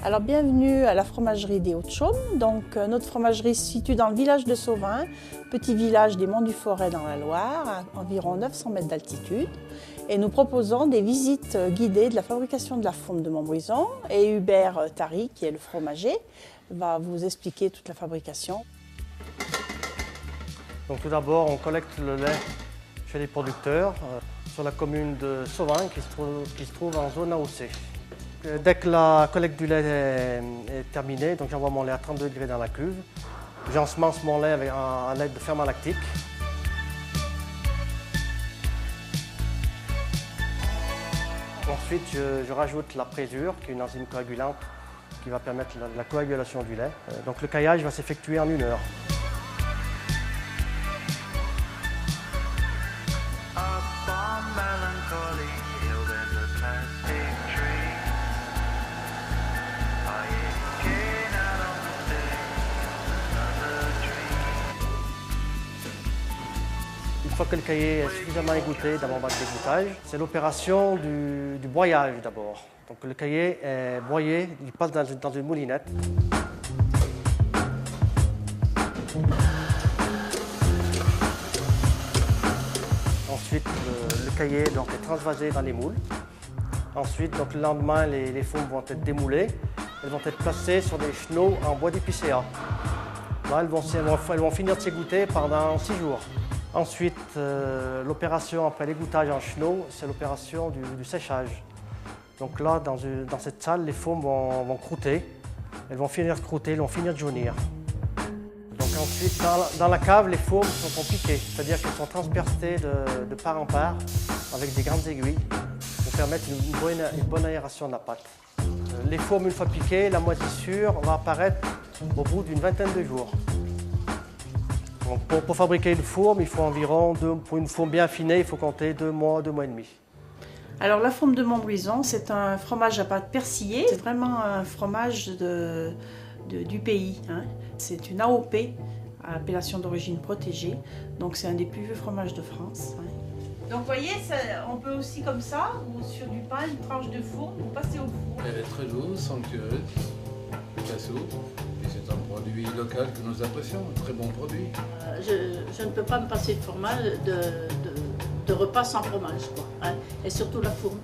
Alors bienvenue à la fromagerie des Hauts-de-Chaume. Donc notre fromagerie se situe dans le village de Sauvin, petit village des Monts du Forêt dans la Loire, à environ 900 mètres d'altitude. Et nous proposons des visites guidées de la fabrication de la fourme de Montbrison. Et Hubert Tari, qui est le fromager, va vous expliquer toute la fabrication. Donc tout d'abord, on collecte le lait chez les producteurs sur la commune de Sauvin qui se trouve en zone AOC. Dès que la collecte du lait est terminée, donc j'envoie mon lait à 32 degrés dans la cuve. J'ensemence mon lait avec un lait de ferment lactique. Ensuite, je rajoute la présure, qui est une enzyme coagulante qui va permettre la coagulation du lait. Donc le caillage va s'effectuer en 1 heure. Une fois que le caillé est suffisamment égoutté dans mon bac d'égouttage, c'est l'opération du broyage d'abord. Donc le caillé est broyé, il passe dans une moulinette. Ensuite, le caillé donc, est transvasé dans les moules. Ensuite, donc, le lendemain, les fourmes vont être démoulées. Elles vont être placées sur des chenaux en bois d'épicéa. Là, elles vont finir de s'égoutter pendant 6 jours. Ensuite, l'opération après l'égouttage en chenaux, c'est l'opération du séchage. Donc là, dans cette salle, les fourmes vont croûter. Elles vont finir de croûter, elles vont finir de jaunir. Donc ensuite, dans la cave, les fourmes sont piquées, c'est-à-dire qu'elles sont transpercées de part en part avec des grandes aiguilles pour permettre une bonne aération de la pâte. Les fourmes, une fois piquées, la moisissure va apparaître au bout d'une vingtaine de jours. Donc pour fabriquer une fourme, il faut environ, pour une fourme bien affinée, il faut compter 2 mois, 2 mois et demi. Alors la fourme de Montbrison, c'est un fromage à pâte persillée. C'est vraiment un fromage du pays. Hein. C'est une AOP, appellation d'origine protégée. Donc c'est un des plus vieux fromages de France. Hein. Donc vous voyez, on peut aussi comme ça, ou sur du pain, une tranche de fourme, vous passez au four. Elle est très douce, somptueuse, très souple. Et c'est un produit local que nous apprécions, un très bon produit. Je ne peux pas me passer de fromage, de repas sans fromage, quoi, hein. Et surtout la fourme.